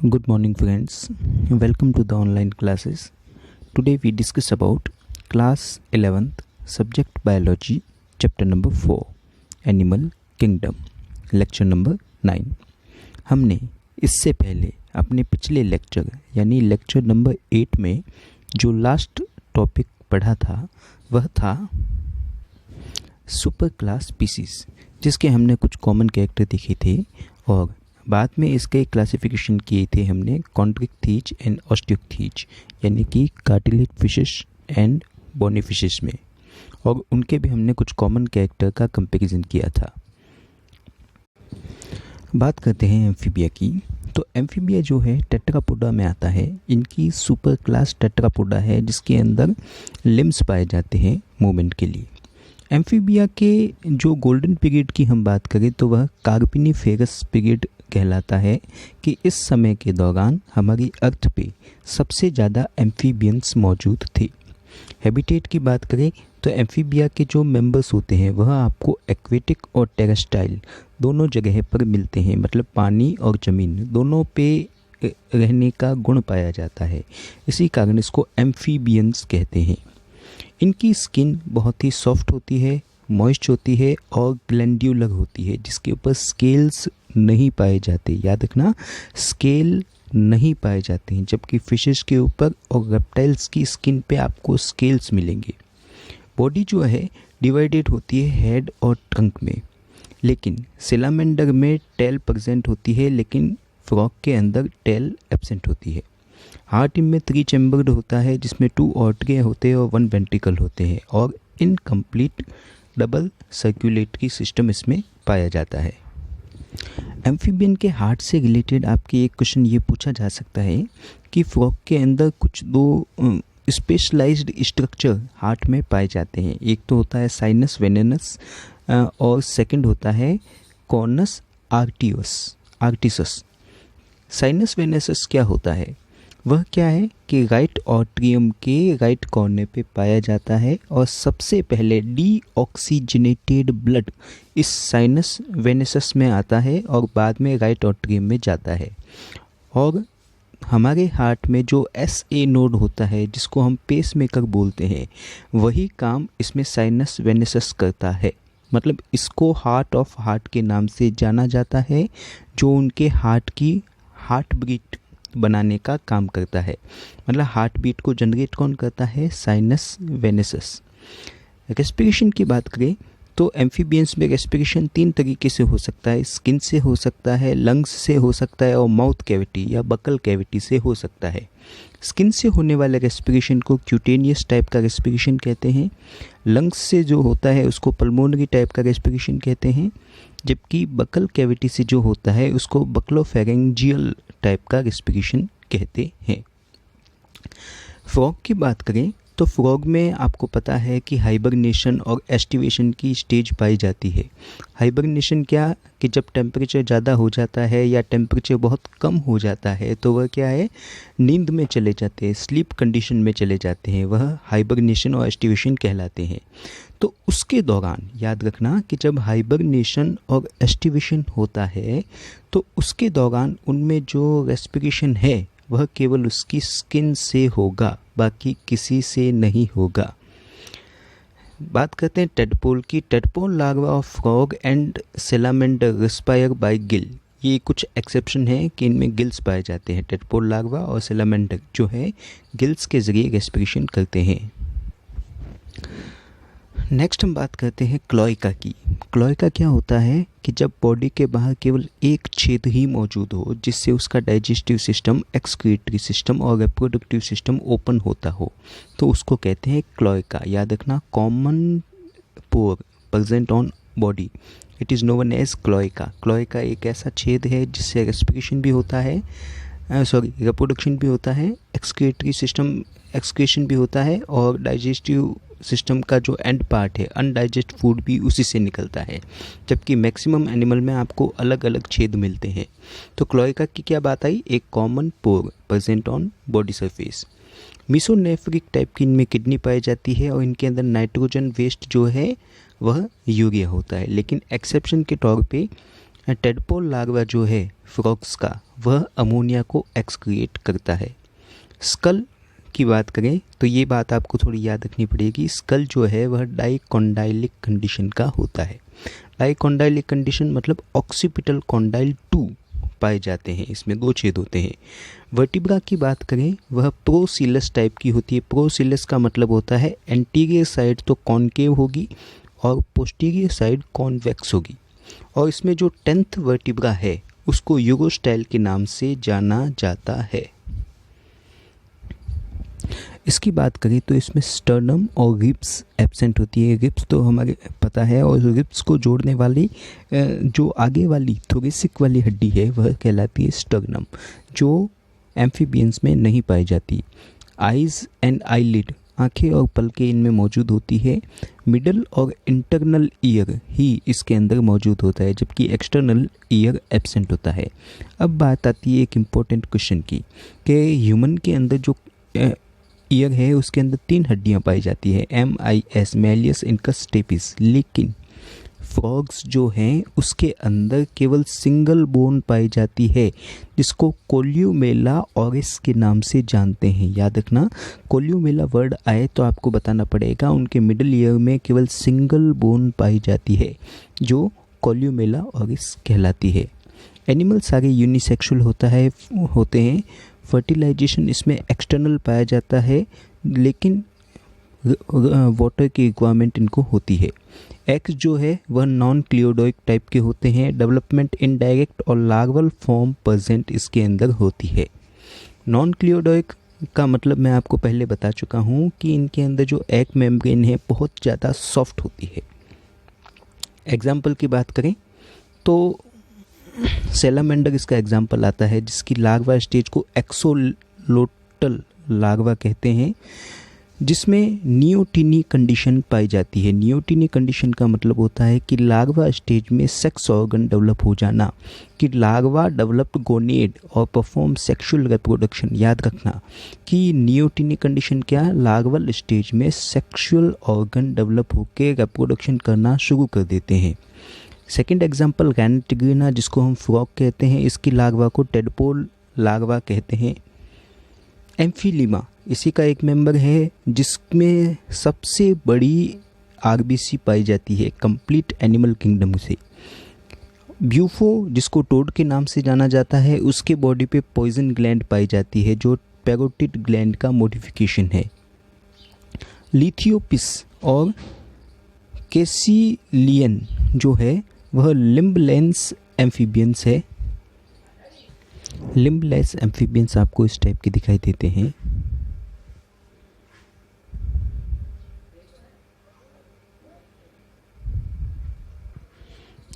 Good morning friends, welcome to the online classes. Today we discuss about class 11th subject biology chapter number 4 Animal Kingdom lecture number 9। हमने इससे पहले अपने पिछले lecture यानी lecture number 8 में जो last topic पढ़ा था वह था सुपर क्लास स्पीसीज, जिसके हमने कुछ कॉमन कैरेक्टर देखे थे और बाद में इसके क्लासिफिकेशन किए थे हमने कॉन्ड्रिक्थीज एंड ऑस्टियोक्थीज यानी कि cartilage fishes and bony fishes में, और उनके भी हमने कुछ कॉमन कैरेक्टर का कंपैरिजन किया था। बात करते हैं एम्फीबिया की। तो एम्फीबिया जो है टेट्रापोडा में आता है। इनकी सुपर क्लास टेट्रापोडा है जिसके अंदर लिम्स पाए जाते हैं मूवमेंट के लिए। एम्फीबिया के जो गोल्डन पीरियड की हम बात करें तो वह कार्बोनिफेरस पीरियड कहलाता है कि इस समय के दौरान हमारी अर्थ पे सबसे ज़्यादा एम्फीबियंस मौजूद थे। हैबिटेट की बात करें तो एम्फीबिया के जो मेंबर्स होते हैं वह आपको एक्वेटिक और टेरेस्ट्राइल दोनों जगह पर मिलते हैं, मतलब पानी और ज़मीन दोनों पे रहने का गुण पाया जाता है। इसी कारण इसको एम्फीबियंस कहते हैं। इनकी स्किन बहुत ही सॉफ्ट होती है, मॉइस्ट होती है और ग्लैंड्यूलर होती है, जिसके ऊपर स्केल्स नहीं पाए जाते। याद रखना, स्केल नहीं पाए जाते हैं, जबकि फिशेस के ऊपर और रेप्टाइल्स की स्किन पे आपको स्केल्स मिलेंगे। बॉडी जो है डिवाइडेड होती है हेड और ट्रंक में, लेकिन सिलामेंडर में टेल प्रेजेंट होती है, लेकिन फ्रॉग के अंदर टेल एब्सेंट होती है। हार्ट इनमें 3 चैम्बर्ड होता है जिसमें 2 आर्टरी होते हैं और 1 वेंट्रिकल होते हैं, और इनकम्प्लीट डबल सर्कुलेटरी सिस्टम इसमें पाया जाता है। एम्फीबियन के हार्ट से रिलेटेड आपके एक क्वेश्चन ये पूछा जा सकता है कि फ्रॉग के अंदर कुछ 2 स्पेशलाइज्ड स्ट्रक्चर हार्ट में पाए जाते हैं। एक तो होता है साइनस वेनेनस और सेकंड होता है कॉर्नस आर्टिसस। साइनस वेनेसस क्या होता है? वह क्या है कि राइट ऑट्रियम के राइट कॉर्नर पे पाया जाता है, और सबसे पहले डीऑक्सीजनेटेड ब्लड इस साइनस वेनेसस में आता है और बाद में राइट ऑट्रियम में जाता है। और हमारे हार्ट में जो SA नोड होता है जिसको हम पेसमेकर बोलते हैं, वही काम इसमें साइनस वेनेसस करता है। मतलब इसको हार्ट ऑफ हार्ट के नाम से जाना जाता है, जो उनके हार्ट की हार्ट बीट बनाने का काम करता है। मतलब हार्ट बीट को जनरेट कौन करता है? साइनस वेनेसस। रेस्पिरेशन की बात करें तो एम्फीबियंस में रेस्पिरेशन 3 तरीके से हो सकता है। स्किन से हो सकता है, लंग्स से हो सकता है और माउथ कैविटी या बकल कैविटी से हो सकता है। स्किन से होने वाले रेस्पिरेशन को क्यूटेनियस टाइप का रेस्पिरेशन कहते हैं। लंग्स से जो होता है उसको पल्मोनरी टाइप का रेस्पिरेशन कहते हैं, जबकि बकल कैविटी से जो होता है उसको बक्लोफेरेंजियल टाइप का रेस्पिरेशन कहते हैं। फ्रॉग की बात करें तो फ्रॉग में आपको पता है कि हाइबरनेशन और एस्टिवेशन की स्टेज पाई जाती है। हाइबरनेशन क्या कि जब टेम्परेचर ज़्यादा हो जाता है या टेम्परेचर बहुत कम हो जाता है तो वह क्या है, नींद में चले जाते हैं, स्लीप कंडीशन में चले जाते हैं। वह हाइबरनेशन और एस्टिवेशन कहलाते हैं। तो उसके दौरान याद रखना कि जब हाइबरनेशन और एस्टिवेशन होता है तो उसके दौरान उनमें जो रेस्पिरेशन है वह केवल उसकी स्किन से होगा, बाकी किसी से नहीं होगा। बात करते हैं टेडपोल की। Tadpole larva of frog and salamander respire bye Gill. ये कुछ एक्सेप्शन है कि इनमें गिल्स पाए जाते हैं। टेडपोल लार्वा और सेलामेंडर जो है गिल्स के ज़रिए रेस्पिरेशन करते हैं। नेक्स्ट हम बात करते हैं क्लोएका की। क्लोएका क्या होता है कि जब बॉडी के बाहर केवल एक छेद ही मौजूद हो जिससे उसका डाइजेस्टिव सिस्टम, एक्सक्रीटरी सिस्टम और रिप्रोडक्टिव सिस्टम ओपन होता हो, तो उसको कहते हैं क्लोएका। याद रखना, common pore present on body, it is known as cloaca. Cloaca एक ऐसा छेद है जिससे रेस्पिरेशन भी होता है, रिप्रोडक्शन भी होता है, एक्सक्रीटरी सिस्टम एक्सक्रीशन भी होता है, और डाइजेस्टिव सिस्टम का जो एंड पार्ट है अनडाइजेस्ट फूड भी उसी से निकलता है। जबकि मैक्सिमम एनिमल में आपको अलग अलग छेद मिलते हैं। तो क्लोएका की क्या बात आई? एक common pore present on body surface. Mesonephric type की इनमें किडनी पाई जाती है और इनके अंदर नाइट्रोजन वेस्ट जो है वह यूरिया होता है। लेकिन एक्सेप्शन के तौर पे टेडपोल लार्वा जो है फ्रॉग्स का, वह अमोनिया को एक्सक्रिएट करता है। स्कल की बात करें तो ये बात आपको थोड़ी याद रखनी पड़ेगी। स्कल जो है वह डाइकोंडाइलिक कंडीशन का होता है। डाइकोंडाइलिक कंडीशन मतलब ऑक्सीपिटल कॉन्डाइल 2 पाए जाते हैं, इसमें 2 छेद होते हैं। वर्टिब्रा की बात करें वह प्रोसिलस टाइप की होती है। प्रोसिलस का मतलब होता है एंटीरियर साइड तो कॉनकेव होगी और पोस्टीरियर साइड कॉन्वेक्स होगी। और इसमें जो 10th वर्टिब्रा है उसको यूरोस्टाइल के नाम से जाना जाता है। इसकी बात करें तो इसमें स्टर्नम और रिब्स एब्सेंट होती है। रिब्स तो हमारे पता है, और रिब्स को जोड़ने वाली जो आगे वाली थोरेसिक वाली हड्डी है वह कहलाती है स्टर्नम, जो एम्फीबियंस में नहीं पाई जाती। आइज़ एंड आईलिड, आंखें और पलकें इनमें मौजूद होती है। मिडल और इंटरनल ईयर ही इसके अंदर मौजूद होता है, जबकि एक्सटर्नल ईयर एब्सेंट होता है। अब बात आती है एक इम्पोर्टेंट क्वेश्चन की कि ह्यूमन के अंदर जो ईयर है उसके अंदर 3 हड्डियां पाई जाती है, MIS मैलियस इनकस स्टेपिस, लेकिन फ्रॉग्स जो हैं उसके अंदर केवल सिंगल बोन पाई जाती है, जिसको कोल्यूमेला ऑरिस के नाम से जानते हैं। याद रखना, कोल्यूमेला वर्ड आए तो आपको बताना पड़ेगा उनके मिडिल ईयर में केवल सिंगल बोन पाई जाती है, जो कोल्यूमेला ऑरिस कहलाती है। एनिमल सारे यूनिसेक्सुअल होते हैं। फर्टिलाइजेशन इसमें एक्सटर्नल पाया जाता है, लेकिन वाटर की रिक्वायरमेंट इनको होती है। एग्स जो है वह नॉन क्लियोडोइक टाइप के होते हैं। डेवलपमेंट इनडायरेक्ट और लार्वल फॉर्म प्रेजेंट इसके अंदर होती है। नॉन क्लियोडोइक का मतलब मैं आपको पहले बता चुका हूँ कि इनके अंदर जो एग मेम्ब्रेन है बहुत ज़्यादा सॉफ्ट होती है। एग्जाम्पल की बात करें तो सैलामेंडर इसका एग्जाम्पल आता है, जिसकी लार्वा स्टेज को एक्सोलोटल लार्वा कहते हैं, जिसमें नियोटिनी कंडीशन पाई जाती है। नियोटिनी कंडीशन का मतलब होता है कि लार्वा स्टेज में सेक्स ऑर्गन डेवलप हो जाना, कि लार्वा डेवलप्ड गोनेड और परफॉर्म सेक्सुअल रिप्रोडक्शन। याद रखना कि नियोटिनी कंडीशन क्या, लार्वल स्टेज में सेक्सुअल ऑर्गन डेवलप होकर रिप्रोडक्शन करना शुरू कर देते हैं। सेकेंड एग्जाम्पल रैनटिग्रिना, जिसको हम फ्रॉग कहते हैं, इसकी लार्वा को टेडपोल लार्वा कहते हैं। एम्फीलिमा इसी का एक मेंबर है, जिसमें सबसे बड़ी आरबीसी पाई जाती है कंप्लीट एनिमल किंगडम से। ब्यूफो, जिसको टोड के नाम से जाना जाता है, उसके बॉडी पे पॉइजन ग्लैंड पाई जाती है, जो पैरोटिड ग्लैंड का मॉडिफिकेशन है। लिथियोपिस और केसिलियन जो है वह लिम्बलेस एम्फीबियंस है। लिम्बलेस एम्फीबियंस आपको इस टाइप के दिखाई देते हैं।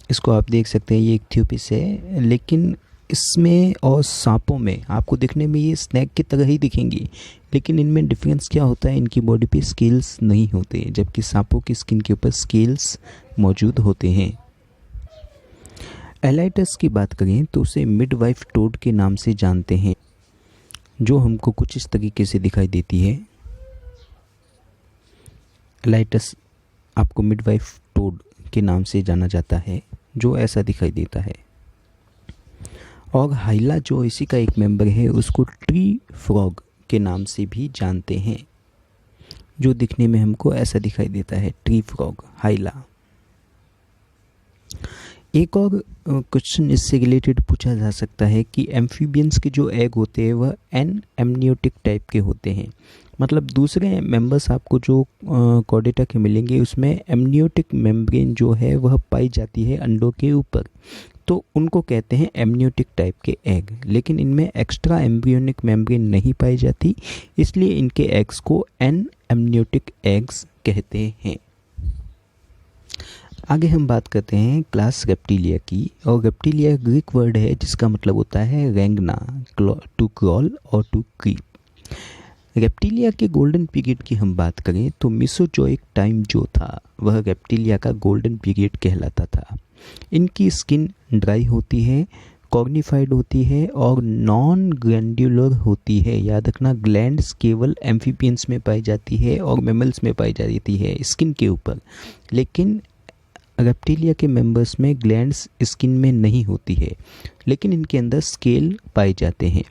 इसको आप देख सकते हैं, ये इक्थियोपिस है, लेकिन इसमें और सांपों में आपको दिखने में ये स्नैक की तरह ही दिखेंगी, लेकिन इनमें डिफरेंस क्या होता है, इनकी बॉडी पे स्केल्स नहीं होते, जबकि सांपों की स्किन के ऊपर स्केल्स मौजूद होते हैं। एलाइटस की बात करें तो उसे मिडवाइफ टोड के नाम से जानते हैं, जो हमको कुछ इस तरीके से दिखाई देती है। एलाइटस आपको मिडवाइफ टोड के नाम से जाना जाता है, जो ऐसा दिखाई देता है। और हाइला जो इसी का एक मेंबर है, उसको ट्री फ्रॉग के नाम से भी जानते हैं, जो दिखने में हमको ऐसा दिखाई देता है, ट्री फ्रॉग हाइला। एक और क्वेश्चन इससे रिलेटेड पूछा जा सकता है कि एम्फीबियंस के जो एग होते हैं वह एन एमनियोटिक टाइप के होते हैं, मतलब दूसरे मेंबर्स आपको जो कॉर्डेटा के मिलेंगे उसमें एमनियोटिक मेम्ब्रेन जो है वह पाई जाती है अंडों के ऊपर, तो उनको कहते हैं एमनियोटिक टाइप के एग। लेकिन इनमें एक्स्ट्रा एम्ब्रियोनिक मेम्ब्रेन नहीं पाई जाती, इसलिए इनके एग्स को एन एमनियोटिक एग्स कहते हैं। आगे हम बात करते हैं क्लास रेप्टिलिया की, और रेप्टिलिया ग्रीक वर्ड है जिसका मतलब होता है रेंगना, टू क्रॉल और टू क्रीप। रेप्टिलिया के गोल्डन पीरियड की हम बात करें तो मेसोजोइक टाइम जो था वह रेप्टिलिया का गोल्डन पीरियड कहलाता था। इनकी स्किन ड्राई होती है, कॉग्निफाइड होती है और नॉन ग्लैंडुलर होती है। याद रखना, ग्लैंड्स केवल एम्फीबियंस में पाई जाती है और मैमल्स में पाई जाती है स्किन के ऊपर, लेकिन रेप्टिलिया के मेंबर्स में ग्लैंड्स स्किन में नहीं होती है, लेकिन इनके अंदर स्केल पाए जाते हैं।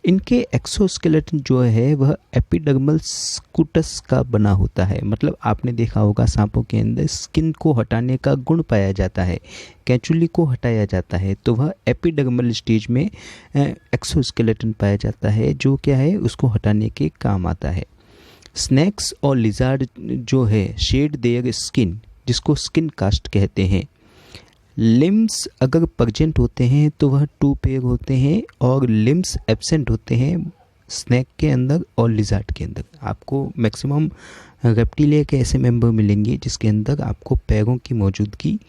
इनके एक्सोस्केलेटन जो है वह एपिडर्मल स्कूटस का बना होता है। मतलब आपने देखा होगा सांपों के अंदर स्किन को हटाने का गुण पाया जाता है, कैंचुली को हटाया जाता है, तो वह एपिडर्मल स्टेज में एक्सोस्केलेटन पाया जाता है जो क्या है उसको हटाने के काम आता है। स्नेक्स और लिजार्ड जो है शेड देयर स्किन, जिसको स्किन कास्ट कहते हैं। लिम्स अगर प्रेजेंट होते हैं तो वह 2 पेयर होते हैं, और लिम्स एब्सेंट होते हैं स्नेक के अंदर और लिजार्ड के अंदर। आपको मैक्सिमम रेप्टिलिया के ऐसे मेंबर मिलेंगे जिसके अंदर आपको पैरों की मौजूदगी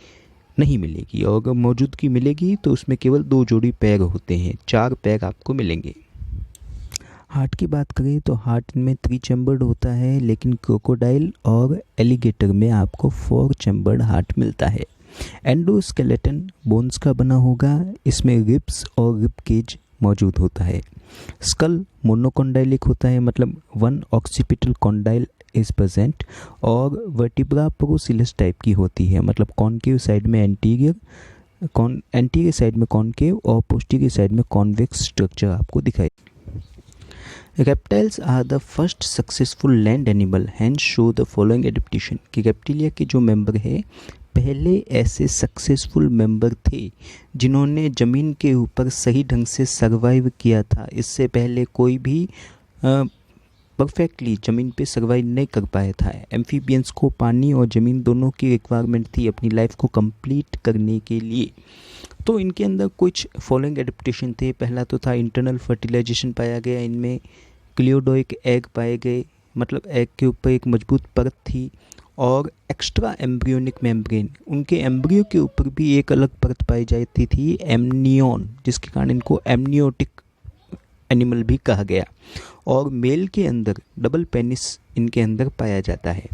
नहीं मिलेगी, और अगर मौजूदगी मिलेगी तो उसमें केवल 2 जोड़ी पैर होते हैं, 4 पैर आपको मिलेंगे। हार्ट की बात करें तो हार्ट में 3 चैम्बर्ड होता है, लेकिन क्रोकोडाइल और एलिगेटर में आपको 4 चैम्बर्ड हार्ट मिलता है। एंडोस्केलेटन बोन्स का बना होगा, इसमें रिब्स और रिब केज मौजूद होता है। स्कल मोनोकोंडाइलिक होता है, मतलब 1 ऑक्सीपिटल कॉन्डाइल इज प्रेजेंट, और वर्टिब्रा प्रोसिलस टाइप की होती है, मतलब कॉनकेव साइड में एंटीरियर साइड में कॉनकेव और पोस्टीरियर साइड में कॉन्वेक्स स्ट्रक्चर आपको दिखाई। Reptiles are the first successful land animal, hence show the following adaptation. कि रेप्टिलिया के जो मेंबर है पहले ऐसे सक्सेसफुल मेंबर थे जिन्होंने ज़मीन के ऊपर सही ढंग से सर्वाइव किया था। इससे पहले कोई भी परफेक्टली ज़मीन पे सर्वाइव नहीं कर पाया था। एम्फीबियंस को पानी और ज़मीन दोनों की रिक्वायरमेंट थी अपनी लाइफ को कंप्लीट करने के लिए। तो इनके अंदर कुछ फॉलोइंग एडेप्टेशन थे। पहला तो था इंटरनल फर्टिलाइजेशन पाया गया, इनमें क्लियोडोइक एग पाए गए, मतलब एग के ऊपर एक मजबूत परत थी, और एक्स्ट्रा एम्ब्रियोनिक मेम्ब्रेन, उनके एम्ब्रियो के ऊपर भी एक अलग परत पाई जाती थी एमनियन, जिसके कारण इनको एमनियोटिक एनिमल भी कहा गया। और मेल के अंदर डबल पेनिस इनके अंदर पाया जाता है।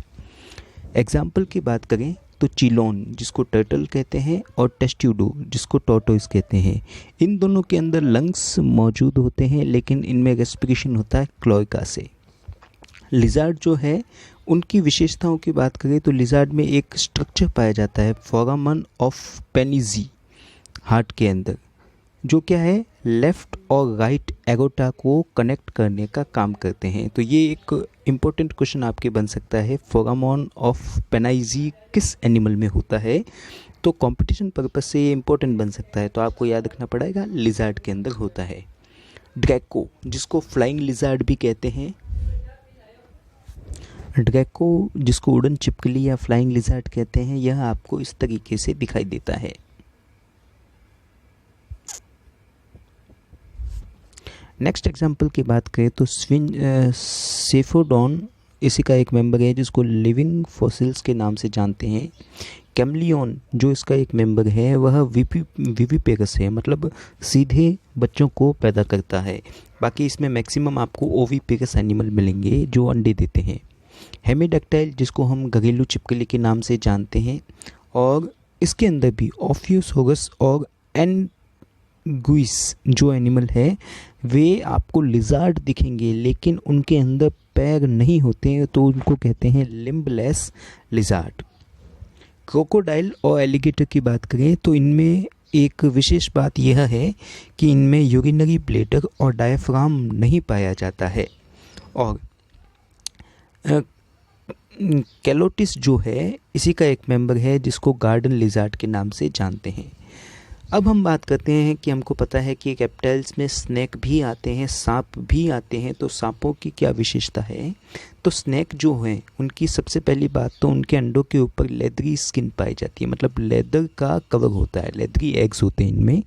एग्जाम्पल की बात करें तो चिलोन, जिसको टर्टल कहते हैं, और टेस्ट्यूडो, जिसको टॉर्टोइस कहते हैं, इन दोनों के अंदर लंग्स मौजूद होते हैं, लेकिन इनमें रेस्पिरेशन होता है क्लोएका से। लिजार्ड जो है उनकी विशेषताओं की बात करें तो लिजार्ड में एक स्ट्रक्चर पाया जाता है फोरामन ऑफ पेनिजी हार्ट के अंदर, जो क्या है लेफ्ट और राइट एगोटा को कनेक्ट करने का काम करते हैं। तो ये एक इम्पोर्टेंट क्वेश्चन आपके बन सकता है, फोरामन ऑफ पेनाइजी किस एनिमल में होता है। तो कंपटीशन पर्पस से ये इम्पोर्टेंट बन सकता है, तो आपको याद रखना पड़ेगा लिजार्ड के अंदर होता है। ड्रैको, जिसको फ्लाइंग लिजार्ड भी कहते हैं, ड्रैको जिसको उड़न छिपकली या फ्लाइंग लिजार्ड कहते हैं, यह आपको इस तरीके से दिखाई देता है। नेक्स्ट एग्जाम्पल की बात करें तो सेफोडॉन इसी का एक मेंबर है, जिसको लिविंग फॉसिल्स के नाम से जानते हैं। कैमलियन जो इसका एक मेंबर है वह विविपेरस है, मतलब सीधे बच्चों को पैदा करता है। बाकी इसमें मैक्सिमम आपको ओविपेरस एनिमल मिलेंगे जो अंडे देते हैं। हेमिडक्टाइल, जिसको हम घरेलू छिपकली के नाम से जानते हैं, और इसके अंदर भी ऑफ्यूसोरस और एनगुइस जो एनिमल है वे आपको लिजार्ड दिखेंगे, लेकिन उनके अंदर पैर नहीं होते हैं, तो उनको कहते हैं लिम्बलेस लिजार्ड। क्रोकोडाइल और एलिगेटर की बात करें तो इनमें एक विशेष बात यह है कि इनमें यूरिनरी ब्लैडर और डायफ्राम नहीं पाया जाता है। और कैलोटिस जो है इसी का एक मेंबर है, जिसको गार्डन लिजार्ड के नाम से जानते हैं। अब हम बात करते हैं कि हमको पता है कि रेप्टाइल्स में स्नेक भी आते हैं, सांप भी आते हैं, तो सांपों की क्या विशेषता है। तो स्नेक जो हैं उनकी सबसे पहली बात तो उनके अंडों के ऊपर लेदरी स्किन पाई जाती है, मतलब लेदर का कवर होता है, लेदरी एग्स होते हैं इनमें।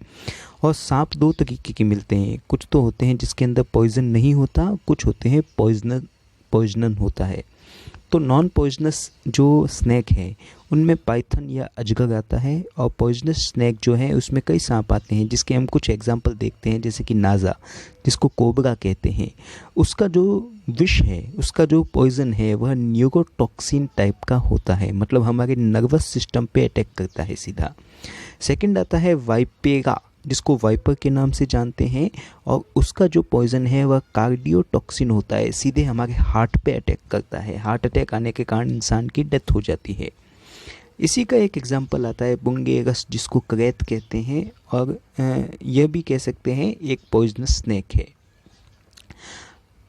और सांप 2 तरीके के मिलते हैं, कुछ तो होते हैं जिसके अंदर पॉइजन नहीं होता, कुछ होते हैं पॉइजनन होता है। तो नॉन पॉइजनस जो स्नैक है उनमें पाइथन या अजगर आता है, और पॉइजनस स्नैक जो है उसमें कई सांप आते हैं, जिसके हम कुछ एग्जांपल देखते हैं, जैसे कि नाजा, जिसको कोबरा कहते हैं। उसका जो विष है, उसका जो पॉइजन है वह न्यूरोटॉक्सिन टाइप का होता है, मतलब हमारे नर्वस सिस्टम पे अटैक करता है सीधा। सेकंड आता है वाइपेरा, जिसको वाइपर के नाम से जानते हैं, और उसका जो पॉइज़न है वह कार्डियोटॉक्सिन होता है, सीधे हमारे हार्ट पे अटैक करता है। हार्ट अटैक आने के कारण इंसान की डेथ हो जाती है। इसी का एक एग्जांपल आता है बुंगेरस, जिसको करेत कहते हैं, और यह भी कह सकते हैं एक पॉइजनस स्नेक है।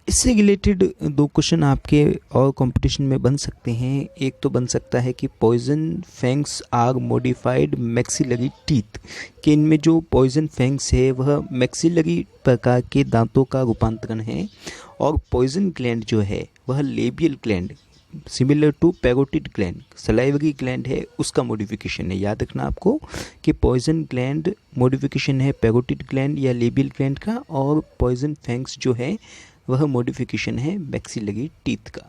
इससे रिलेटेड दो क्वेश्चन आपके और कंपटीशन में बन सकते हैं। एक तो बन सकता है कि poison fangs are modified maxillary teeth, कि इनमें जो पॉइजन फैंग्स है वह मैक्सिलरी प्रकार के दांतों का रूपांतरण है, और पॉइजन ग्लैंड जो है वह labial gland similar to parotid gland, salivary gland है, उसका मॉडिफिकेशन है। याद रखना आपको कि पॉइजन ग्लैंड मॉडिफिकेशन है पैरोटिड ग्लैंड या लेबियल ग्लैंड का, और पॉइजन फैंग्स जो है वह मॉडिफिकेशन है मैक्सिलरी टीथ का।